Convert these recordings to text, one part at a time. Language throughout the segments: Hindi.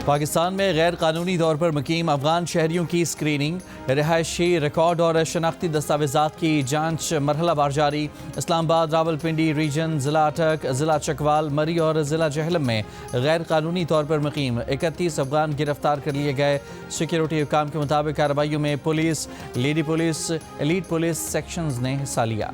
पाकिस्तान में गैर कानूनी तौर पर मुकीम अफगान शहरियों की स्क्रीनिंग, रिहायशी रिकॉर्ड और शनाख्ती दस्तावेजात की जांच मरहलावार जारी। इस्लामाबाद, रावलपिंडी रीजन, ज़िला अटक, ज़िला चकवाल, मरी और ज़िला जहलम में गैर कानूनी तौर पर मुकीम 31 अफगान गिरफ्तार कर लिए गए। सिक्योरिटी हुकाम के मुताबिक कार्रवाइयों में police, lady police, elite police sections ने हिस्सा लिया।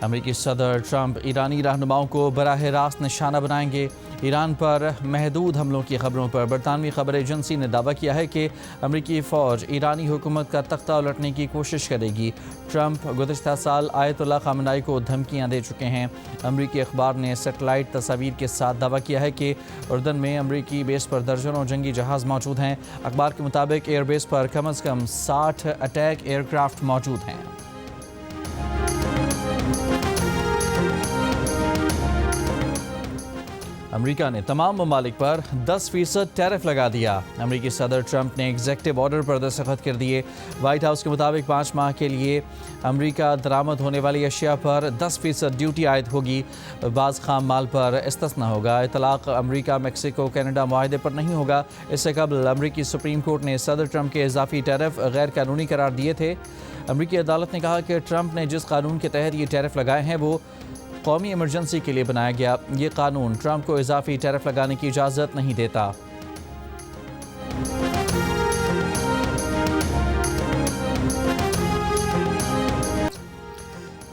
अमेरिकी सदर ट्रंप ईरानी रहनुमाओं को बराह रास्त निशाना बनाएंगे। ईरान पर महदूद हमलों की खबरों पर बरतानवी खबर एजेंसी ने दावा किया है कि अमेरिकी फ़ौज ईरानी हुकूमत का तख्ता उलटने की कोशिश करेगी। ट्रंप गुज़िश्ता साल आयतुल्लाह ख़ामेनी को धमकियां दे चुके हैं। अमेरिकी अखबार ने सेटेलाइट तस्वीर के साथ दावा किया है कि उर्दन में अमेरिकी बेस पर दर्जनों जंगी जहाज़ मौजूद हैं। अखबार के मुताबिक एयरबेस पर कम अज़ कम 60 अटैक एयरक्राफ्ट मौजूद हैं। अमेरिका ने तमाम ममालिक पर 10% टैरिफ लगा दिया। अमेरिकी सदर ट्रंप ने एग्जेक्टिव ऑर्डर पर दस्तखत कर दिए। वाइट हाउस के मुताबिक 5 माह के लिए अमेरिका दरामद होने वाली अशिया पर 10% ड्यूटी आयद होगी। बाज़ खाम माल पर इस्तिस्ना होगा। इतलाक़ अमेरिका, मैक्सिको, कनाडा मुआहदे पर नहीं होगा। इससे कबल अमेरिकी सुप्रीम कोर्ट ने सदर ट्रंप के इजाफी टैरिफ गैर कानूनी करार दिए थे। अमेरिकी अदालत ने कहा कि ट्रंप ने जिस कानून के तहत ये टैरिफ लगाए हैं वो कौमी इमरजेंसी के लिए बनाया गया। ये कानून ट्रंप को इजाफी टैरिफ लगाने की इजाज़त नहीं देता।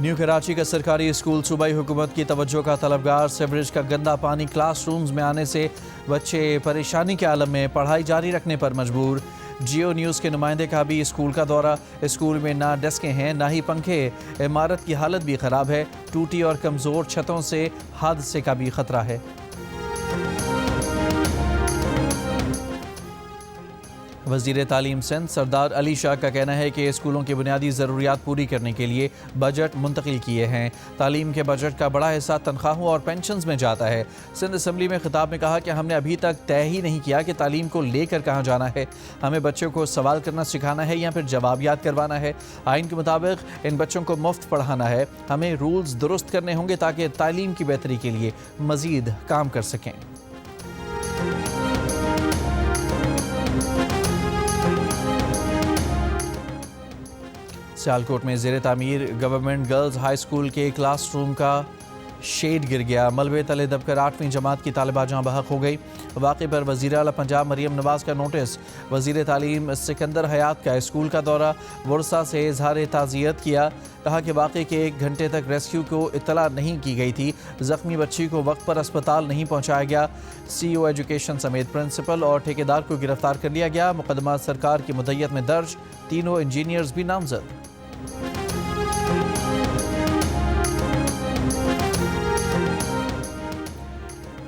न्यू कराची का सरकारी स्कूल सूबाई हुकूमत की तवज्जो का तलबगार। सीवरेज का गंदा पानी क्लासरूम्स में आने से बच्चे परेशानी के आलम में पढ़ाई जारी रखने पर मजबूर। जियो न्यूज़ के नुमाइंदे का भी स्कूल का दौरा। स्कूल में ना डेस्कें हैं ना ही पंखे। इमारत की हालत भी ख़राब है। टूटी और कमज़ोर छतों से हादसे का भी ख़तरा है। वज़ीर तालीम सिंध सरदार अली शाह का कहना है कि स्कूलों की बुनियादी ज़रूरियात पूरी करने के लिए बजट मुंतकिल किए हैं। तालीम के बजट का बड़ा हिस्सा तनख्वाहों और पेंशन्स में जाता है। सिंध असम्बली में खिताब में कहा कि हमने अभी तक तय ही नहीं किया कि तालीम को लेकर कहाँ जाना है। हमें बच्चों को सवाल करना सिखाना है या फिर जवाब याद करवाना है। आइन के मुताबिक इन बच्चों को मुफ्त पढ़ाना है। हमें रूल्स दुरुस्त करने होंगे ताकि तालीम की बेहतरी के लिए मज़ीद काम कर सकें। सियालकोट में ज़ेरे तामीर गवर्नमेंट गर्ल्स हाई स्कूल के क्लासरूम का शेड गिर गया। मलबे तले दबकर 8वीं जमात की तालिबा जहाँ बहक हो गई। वाक़े पर वज़ीर आला पंजाब मरियम नवाज़ का नोटिस। वज़ीर तालीम सिकंदर हयात का स्कूल का दौरा। वर्षा से इजहार ताज़ियत किया। कहा कि वाक़े के 1 घंटे तक रेस्क्यू को इत्तला नहीं की गई थी। ज़ख्मी बच्ची को वक्त पर अस्पताल नहीं पहुँचाया गया। CEO एजुकेशन समेत प्रिंसिपल और ठेकेदार को गिरफ्तार कर लिया गया। मुकदमा सरकार की मुद्दत में दर्ज। तीनों इंजीनियर्स भी नामजद।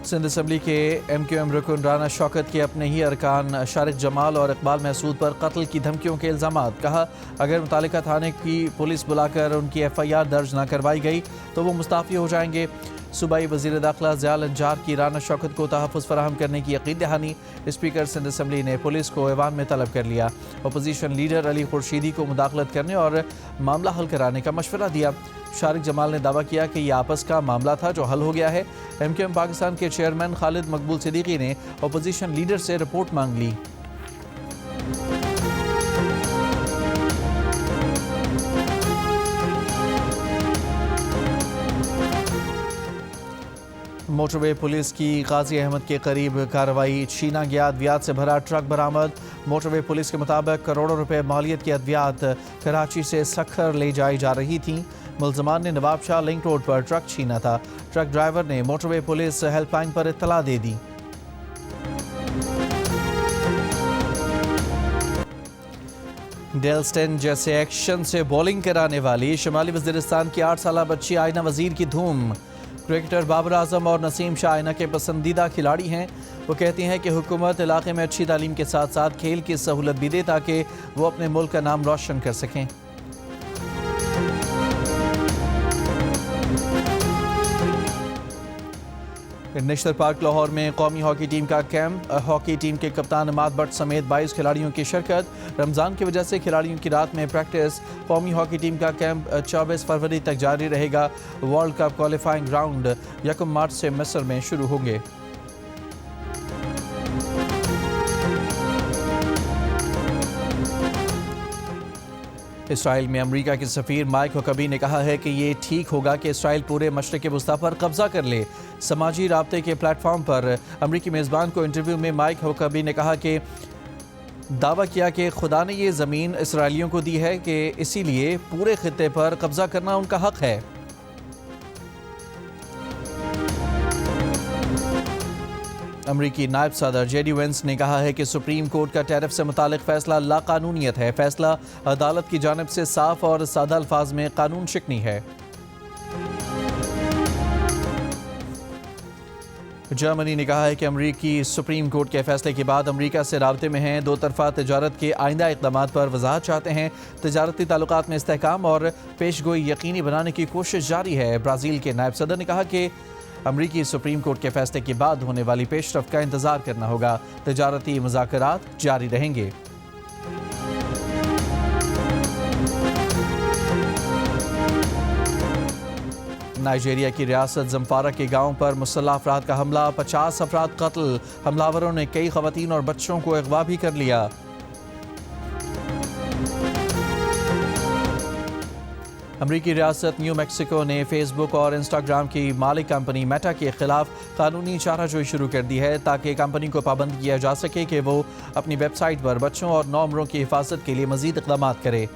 सिंध असम्बली के MQM रुकन राना शौकत के अपने ही अरकान शारिक जमाल और इकबाल महसूद पर कत्ल की धमकियों के इल्ज़ामात। कहा अगर मुतालिका थाने की पुलिस बुलाकर उनकी FIR दर्ज न करवाई गई तो वो मुस्ताफ़ी हो जाएंगे। सूबाई वज़ीर दाखिला ज़ियाल अंजार की राना शौकत को तहफ़्फ़ुज़ फराहम करने की यकीन दहानी। स्पीकर सिंध असम्बली ने पुलिस को ऐवान में तलब कर लिया। अपोजिशन लीडर अली खुर्शीदी को मुदाखलत करने और मामला हल कराने का मशवरा दिया। शारिक जमाल ने दावा किया कि यह आपस का मामला था जो हल हो गया है। MQM पाकिस्तान के चेयरमैन खालिद मकबूल सिद्दीकी ने अपोजिशन लीडर से रिपोर्ट मांग ली। मोटरवे पुलिस की गाजी अहमद के करीब कार्रवाई। शीना गया अद्वियात से भरा ट्रक बरामद। मोटरवे पुलिस के मुताबिक करोड़ों रुपए मालियत की अद्वियात कराची से सखर ले जाई जा रही थी। मुल्ज़मान ने नवाब शाह लिंक रोड पर ट्रक छीना था। ट्रक ड्राइवर ने मोटरवे पुलिस हेल्पलाइन पर इत्तला दे दी। डेल स्टेन जैसे एक्शन से बॉलिंग कराने वाली शुमाली वज़ीरिस्तान की 8 साला बच्ची आयना वज़ीर की धूम। क्रिकेटर बाबर आजम और नसीम शाह आयना के पसंदीदा खिलाड़ी हैं। वो कहती हैं कि हुकूमत इलाके में अच्छी तालीम के साथ साथ खेल की सहूलत भी दे ताकि वो अपने मुल्क का नाम रोशन कर सकें। नेशनल पार्क लाहौर में कौमी हॉकी टीम का कैंप। हॉकी टीम के कप्तान अमाद भट्ट समेत 22 खिलाड़ियों की शिरकत। रमज़ान की वजह से खिलाड़ियों की रात में प्रैक्टिस। कौमी हॉकी टीम का कैंप 24 फरवरी तक जारी रहेगा। वर्ल्ड कप क्वालिफाइंग राउंड 1 मार्च से मिस्र में शुरू होंगे। इसराइल में अमेरिका के सफ़ीर माइक हुकबी ने कहा है कि ये ठीक होगा कि इसराइल पूरे मशरिक़ वस्ता पर कब्जा कर ले। समाजी राब्ते के प्लेटफॉर्म पर अमेरिकी मेज़बान को इंटरव्यू में माइक हुकबी ने कहा कि दावा किया कि खुदा ने ये ज़मीन इसराइलियों को दी है कि इसीलिए पूरे खित्ते पर कब्जा करना उनका हक़ है। अमरीकी नायब सदर जेडी वेंस ने कहा है कि सुप्रीम कोर्ट का टैरिफ से मुतालिक फैसला लाकानूनियत है। फैसला अदालत की जानिब से साफ और सादा अल्फाज में कानून शिकनी है। जर्मनी ने कहा है कि अमरीकी सुप्रीम कोर्ट के फैसले के बाद अमरीका से राब्ते में हैं। दो तरफा तजारत के आइंदा इक़दाम पर वजाहत चाहते हैं। तजारती ताल्लुकात में इस्तेहकाम और पेशगोई यकीनी बनाने की कोशिश जारी है। ब्राज़ील के नायब सदर ने कहा कि अमरीकी सुप्रीम कोर्ट के फैसले के बाद होने वाली पेशरफ्त का इंतजार करना होगा। तजारती मुज़ाकरात जारी रहेंगे। नाइजीरिया की रियासत जम्फारा के गांव पर मुसल्लह अफराद का हमला। 50 अफराद कत्ल। हमलावरों ने कई ख़वातीन और बच्चों को अगवा भी कर लिया। अमरीकी रियासत न्यू मैक्सिको ने फेसबुक और इंस्टाग्राम की मालिक कंपनी मेटा के खिलाफ कानूनी चाराजोई शुरू कर दी है ताकि कंपनी को पाबंद किया जा सके कि वो अपनी वेबसाइट पर बच्चों और नौमरों की हिफाजत के लिए मजीद इक़दाम करे।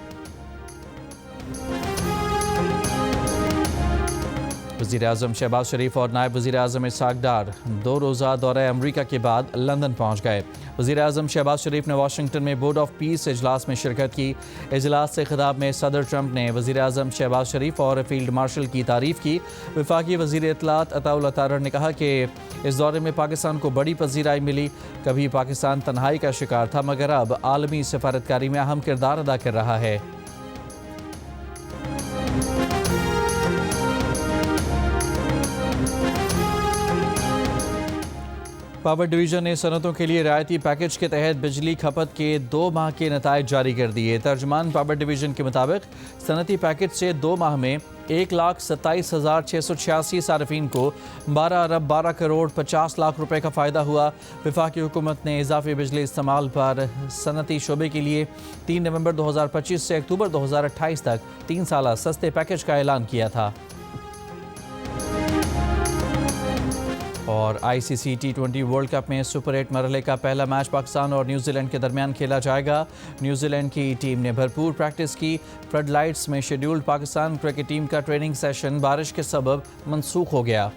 वज़ीर-ए-आज़म शहबाज शरीफ और नायब वज़ीर-ए-आज़म इसहाक़ डार 2 रोज़ा दौरे अमरीका के बाद लंदन पहुँच गए। वज़ीर-ए-आज़म शहबाज शरीफ ने वाशिंगटन में बोर्ड ऑफ पीस इजलास में शिरकत की। इजलास से खिताब में सदर ट्रंप ने वज़ीर-ए-आज़म शहबाज शरीफ और फील्ड मार्शल की तारीफ़ की। वफाकी वज़ीर इत्तलात अताउल्लाह तारड़ ने कहा कि इस दौरे में पाकिस्तान को बड़ी पज़ीराई मिली। कभी पाकिस्तान तन्हाई का शिकार था मगर अब आलमी सफारतकारी में अहम किरदार अदा कर रहा है। पावर डिवीज़न ने सनतों के लिए रियायती पैकेज के तहत बिजली खपत के 2 माह के नताइज जारी कर दिए। तर्जमान पावर डिवीज़न के मुताबिक सनती पैकेज से 2 माह में 1,27,686 सार्फिन को 12 अरब 12 करोड़ 50 लाख रुपए का फ़ायदा हुआ। वफाकी हुकूमत ने इजाफी बिजली इस्तेमाल पर सनती शोबे के लिए 3 नवंबर 2025 से अक्टूबर 2028 तक 3 साला सस्ते पैकेज का ऐलान किया था। और ICC T20 वर्ल्ड कप में सुपर 8 मरहले का पहला मैच पाकिस्तान और न्यूजीलैंड के दरमियान खेला जाएगा। न्यूजीलैंड की टीम ने भरपूर प्रैक्टिस की। फ्लड लाइट्स में शेड्यूल्ड पाकिस्तान क्रिकेट टीम का ट्रेनिंग सेशन बारिश के सबब मनसूख हो गया।